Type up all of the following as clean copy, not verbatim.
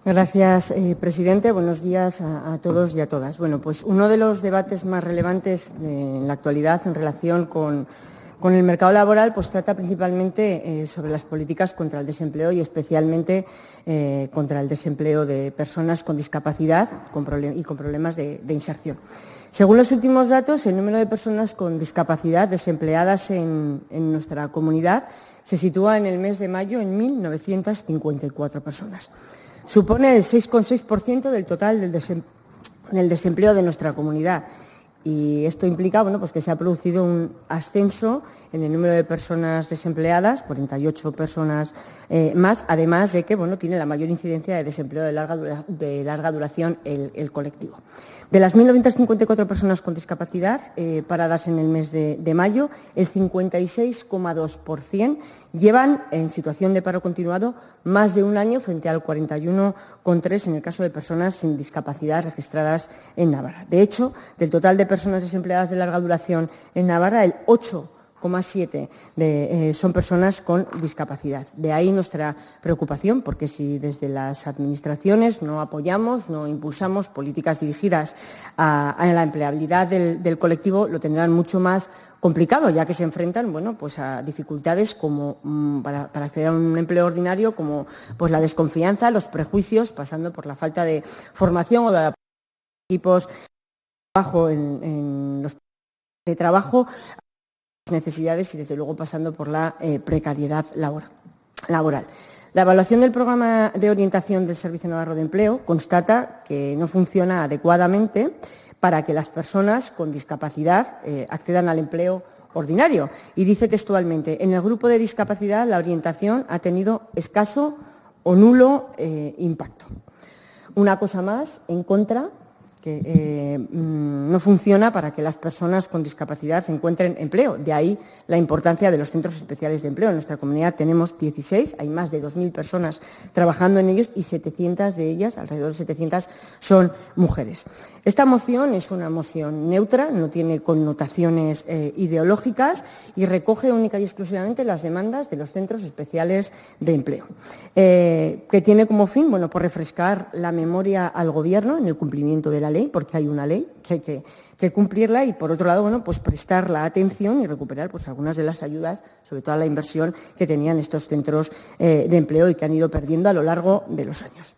Gracias, presidente. Buenos días a todos y a todas. Bueno, pues uno de los debates más relevantes en la actualidad en relación con el mercado laboral pues trata principalmente sobre las políticas contra el desempleo y especialmente contra el desempleo de personas con discapacidad y con problemas de inserción. Según los últimos datos, el número de personas con discapacidad desempleadas en nuestra comunidad se sitúa en el mes de mayo en 1.954 personas. Supone el 6,6% del total del desempleo de nuestra comunidad. Y esto implica pues que se ha producido un ascenso en el número de personas desempleadas, 48 personas más, además de que tiene la mayor incidencia de desempleo de larga duración el colectivo. De las 1.954 personas con discapacidad paradas en el mes de mayo, el 56,2% llevan en situación de paro continuado más de un año frente al 41,3% en el caso de personas sin discapacidad registradas en Navarra. De hecho, del total de personas desempleadas de larga duración en Navarra, el 8,7% son personas con discapacidad. De ahí nuestra preocupación, porque si desde las administraciones no apoyamos, no impulsamos políticas dirigidas a la empleabilidad del colectivo, lo tendrán mucho más complicado, ya que se enfrentan pues a dificultades como para acceder a un empleo ordinario, como pues la desconfianza, los prejuicios, pasando por la falta de formación o de equipos de trabajo en los de trabajo, necesidades y, desde luego, pasando por la precariedad laboral. La evaluación del programa de orientación del Servicio Navarro de Empleo constata que no funciona adecuadamente para que las personas con discapacidad accedan al empleo ordinario. Y dice textualmente: en el grupo de discapacidad la orientación ha tenido escaso o nulo impacto. Una cosa más en contra, que no funciona para que las personas con discapacidad encuentren empleo. De ahí la importancia de los centros especiales de empleo. En nuestra comunidad tenemos 16, hay más de 2.000 personas trabajando en ellos y 700 de ellas, alrededor de 700, son mujeres. Esta moción es una moción neutra, no tiene connotaciones ideológicas y recoge única y exclusivamente las demandas de los centros especiales de empleo, que tiene como fin por refrescar la memoria al Gobierno en el cumplimiento de la ley, porque hay una ley que hay que cumplirla, y por otro lado pues prestar la atención y recuperar pues algunas de las ayudas, sobre todo la inversión que tenían estos centros de empleo y que han ido perdiendo a lo largo de los años.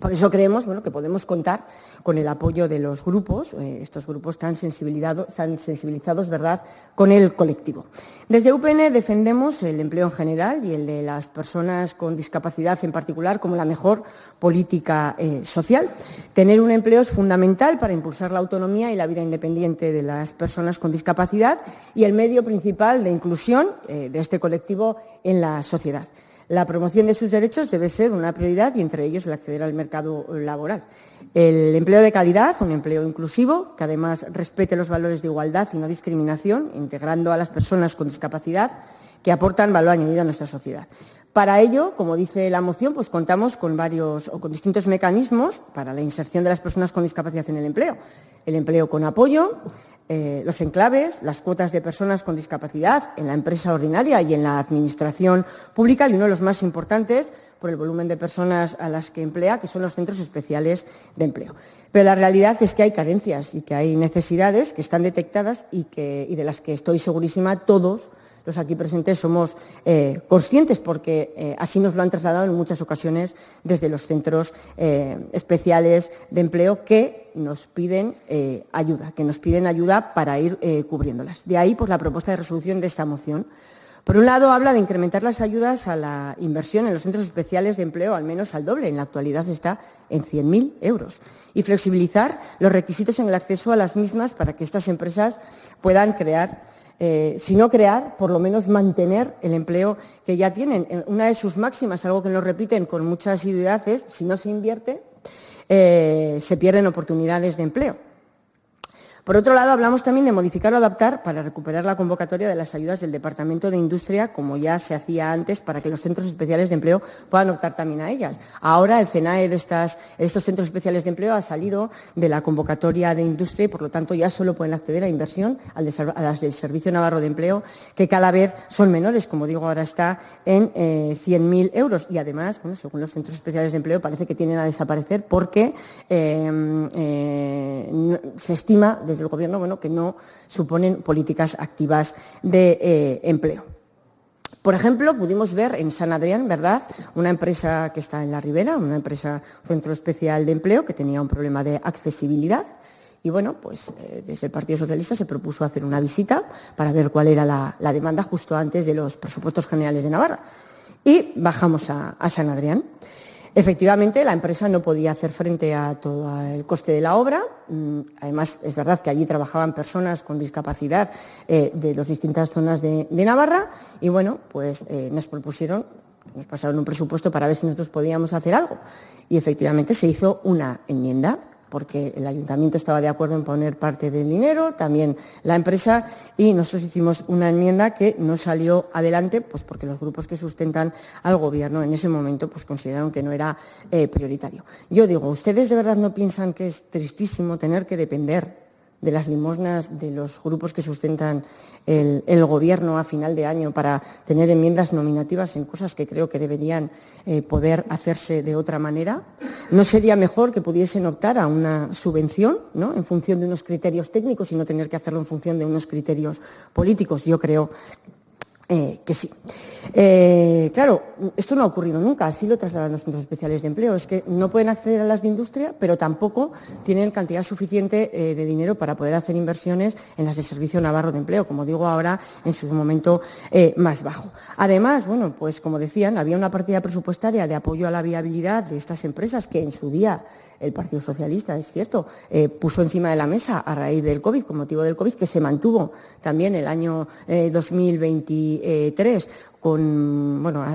Por eso creemos que podemos contar con el apoyo de los grupos, estos grupos tan sensibilizados, ¿verdad?, con el colectivo. Desde UPN defendemos el empleo en general y el de las personas con discapacidad en particular como la mejor política social. Tener un empleo es fundamental para impulsar la autonomía y la vida independiente de las personas con discapacidad y el medio principal de inclusión de este colectivo en la sociedad. La promoción de sus derechos debe ser una prioridad y, entre ellos, el acceder al mercado laboral. El empleo de calidad, un empleo inclusivo, que además respete los valores de igualdad y no discriminación, integrando a las personas con discapacidad que aportan valor añadido a nuestra sociedad. Para ello, como dice la moción, pues contamos con distintos mecanismos para la inserción de las personas con discapacidad en el empleo. El empleo con apoyo, los enclaves, las cuotas de personas con discapacidad en la empresa ordinaria y en la administración pública, y uno de los más importantes, por el volumen de personas a las que emplea, que son los centros especiales de empleo. Pero la realidad es que hay carencias y que hay necesidades que están detectadas y de las que estoy segurísima todos los aquí presentes somos conscientes, porque así nos lo han trasladado en muchas ocasiones desde los centros especiales de empleo, que nos piden ayuda para ir cubriéndolas. De ahí pues la propuesta de resolución de esta moción. Por un lado, habla de incrementar las ayudas a la inversión en los centros especiales de empleo al menos al doble. En la actualidad está en 100.000 euros. Y flexibilizar los requisitos en el acceso a las mismas para que estas empresas puedan crear, si no crear, por lo menos mantener el empleo que ya tienen. Una de sus máximas, algo que nos repiten con mucha asiduidad, es: si no se invierte, se pierden oportunidades de empleo. Por otro lado, hablamos también de modificar o adaptar para recuperar la convocatoria de las ayudas del Departamento de Industria, como ya se hacía antes, para que los centros especiales de empleo puedan optar también a ellas. Ahora, el CENAE de estos centros especiales de empleo ha salido de la convocatoria de industria y, por lo tanto, ya solo pueden acceder a inversión, a las del Servicio Navarro de Empleo, que cada vez son menores. Como digo, ahora está en 100.000 euros. Y, además, bueno, según los centros especiales de empleo, parece que tienen a desaparecer porque se estima desde el Gobierno, bueno, que no suponen políticas activas de empleo. Por ejemplo, pudimos ver en San Adrián, ¿verdad?, una empresa que está en la Ribera, un centro especial de empleo que tenía un problema de accesibilidad. Y, bueno, pues desde el Partido Socialista se propuso hacer una visita para ver cuál era la demanda justo antes de los presupuestos generales de Navarra. Y bajamos a San Adrián. Efectivamente, la empresa no podía hacer frente a todo el coste de la obra. Además, es verdad que allí trabajaban personas con discapacidad de las distintas zonas de Navarra y, bueno, pues nos pasaron un presupuesto para ver si nosotros podíamos hacer algo. Y, efectivamente, se hizo una enmienda, porque el ayuntamiento estaba de acuerdo en poner parte del dinero, también la empresa, y nosotros hicimos una enmienda que no salió adelante, pues porque los grupos que sustentan al Gobierno en ese momento pues consideraron que no era prioritario. Yo digo, ¿ustedes de verdad no piensan que es tristísimo tener que depender de las limosnas de los grupos que sustentan el Gobierno a final de año para tener enmiendas nominativas en cosas que creo que deberían poder hacerse de otra manera? ¿No sería mejor que pudiesen optar a una subvención, ¿no?, en función de unos criterios técnicos y no tener que hacerlo en función de unos criterios políticos? Yo creo que sí. Claro, esto no ha ocurrido nunca, así lo trasladan los centros especiales de empleo. Es que no pueden acceder a las de industria, pero tampoco tienen cantidad suficiente de dinero para poder hacer inversiones en las del Servicio Navarro de Empleo, como digo ahora, en su momento más bajo. Además, bueno, pues como decían, había una partida presupuestaria de apoyo a la viabilidad de estas empresas que en su día el Partido Socialista, es cierto, puso encima de la mesa a raíz del COVID, con motivo del COVID, que se mantuvo también el año 2023,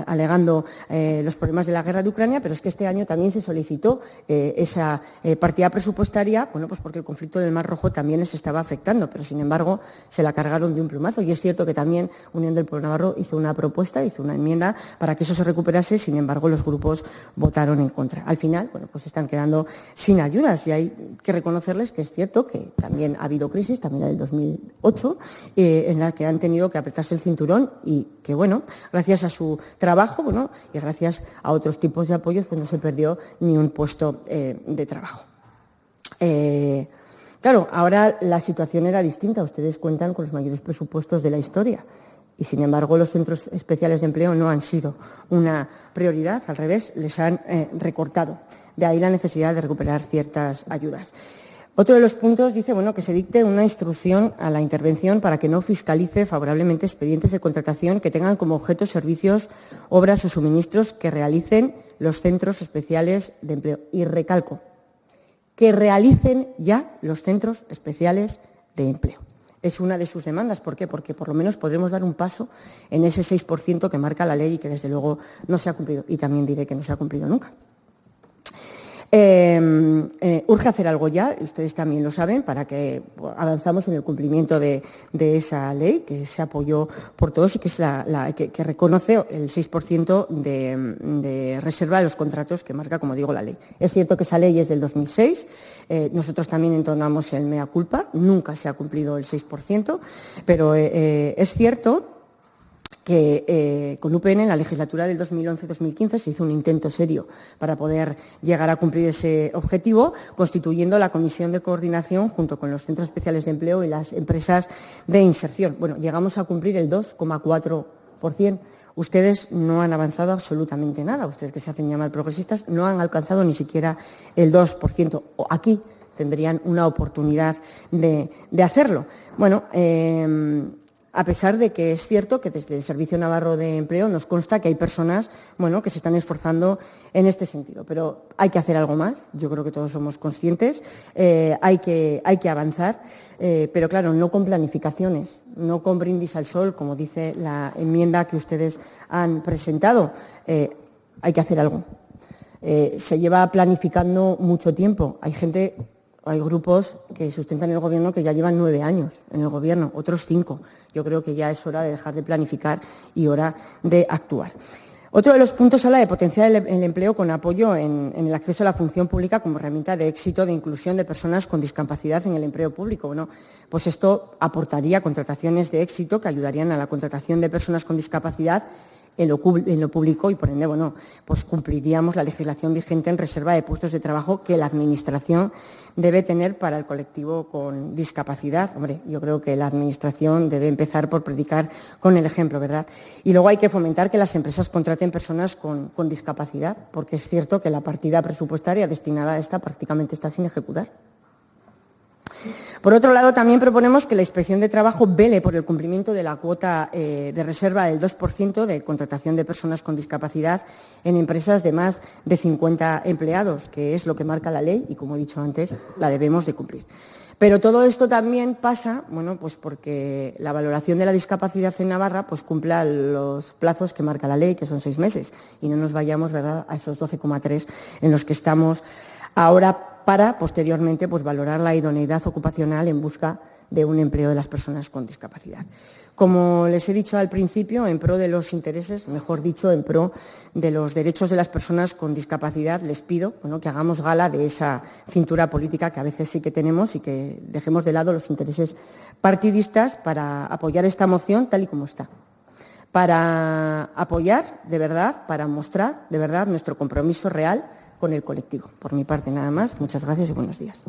alegando los problemas de la guerra de Ucrania, pero es que este año también se solicitó esa partida presupuestaria, bueno, pues porque el conflicto del Mar Rojo también les estaba afectando, pero sin embargo se la cargaron de un plumazo. Y es cierto que también Unión del Pueblo Navarro hizo una propuesta, hizo una enmienda para que eso se recuperase, sin embargo los grupos votaron en contra. Al final, bueno, pues están quedando sin ayudas y hay que reconocerles que es cierto que también ha habido crisis, también la del 2008, en la que han tenido que apretarse el cinturón y que, bueno, gracias a su trabajo, bueno, y gracias a otros tipos de apoyos, pues no se perdió ni un puesto de trabajo. Claro, ahora la situación era distinta. Ustedes cuentan con los mayores presupuestos de la historia y, sin embargo, los centros especiales de empleo no han sido una prioridad. Al revés, les han recortado. De ahí la necesidad de recuperar ciertas ayudas. Otro de los puntos dice, bueno, que se dicte una instrucción a la intervención para que no fiscalice favorablemente expedientes de contratación que tengan como objeto servicios, obras o suministros que realicen los centros especiales de empleo. Y recalco, que realicen ya los centros especiales de empleo. Es una de sus demandas. ¿Por qué? Porque por lo menos podremos dar un paso en ese 6% que marca la ley y que desde luego no se ha cumplido. Y también diré que no se ha cumplido nunca. Urge hacer algo ya, ustedes también lo saben, para que avanzamos en el cumplimiento de esa ley que se apoyó por todos y que es que reconoce el 6% de reserva de los contratos que marca, como digo, la ley. Es cierto que esa ley es del 2006, nosotros también entonamos el mea culpa, nunca se ha cumplido el 6%, pero es cierto que con UPN en la legislatura del 2011-2015 se hizo un intento serio para poder llegar a cumplir ese objetivo, constituyendo la comisión de coordinación junto con los centros especiales de empleo y las empresas de inserción. Bueno, llegamos a cumplir el 2,4%. Ustedes no han avanzado absolutamente nada. Ustedes, que se hacen llamar progresistas, no han alcanzado ni siquiera el 2%. Aquí tendrían una oportunidad de hacerlo. Bueno, a pesar de que es cierto que desde el Servicio Navarro de Empleo nos consta que hay personas, bueno, que se están esforzando en este sentido. Pero hay que hacer algo más, yo creo que todos somos conscientes, hay que avanzar, pero claro, no con planificaciones, no con brindis al sol, como dice la enmienda que ustedes han presentado. Hay que hacer algo. Se lleva planificando mucho tiempo. Hay gente Hay grupos que sustentan el Gobierno que ya llevan 9 años en el Gobierno, otros 5. Yo creo que ya es hora de dejar de planificar y hora de actuar. Otro de los puntos habla de potenciar el empleo con apoyo en el acceso a la función pública como herramienta de éxito de inclusión de personas con discapacidad en el empleo público. Bueno, pues esto aportaría contrataciones de éxito que ayudarían a la contratación de personas con discapacidad en lo público y, por ende, bueno, pues cumpliríamos la legislación vigente en reserva de puestos de trabajo que la Administración debe tener para el colectivo con discapacidad. Hombre, yo creo que la Administración debe empezar por predicar con el ejemplo, ¿verdad? Y luego hay que fomentar que las empresas contraten personas con discapacidad, porque es cierto que la partida presupuestaria destinada a esta prácticamente está sin ejecutar. Por otro lado, también proponemos que la Inspección de Trabajo vele por el cumplimiento de la cuota de reserva del 2% de contratación de personas con discapacidad en empresas de más de 50 empleados, que es lo que marca la ley y, como he dicho antes, la debemos de cumplir. Pero todo esto también pasa, bueno, pues porque la valoración de la discapacidad en Navarra pues cumpla los plazos que marca la ley, que son 6 meses, y no nos vayamos, ¿verdad?, a esos 12,3 en los que estamos ahora, para posteriormente pues valorar la idoneidad ocupacional en busca de un empleo de las personas con discapacidad. Como les he dicho al principio, en pro de los intereses, mejor dicho, en pro de los derechos de las personas con discapacidad, les pido, bueno, que hagamos gala de esa cintura política que a veces sí que tenemos y que dejemos de lado los intereses partidistas para apoyar esta moción tal y como está. Para apoyar, de verdad, para mostrar, de verdad, nuestro compromiso real con el colectivo. Por mi parte, nada más. Muchas gracias y buenos días.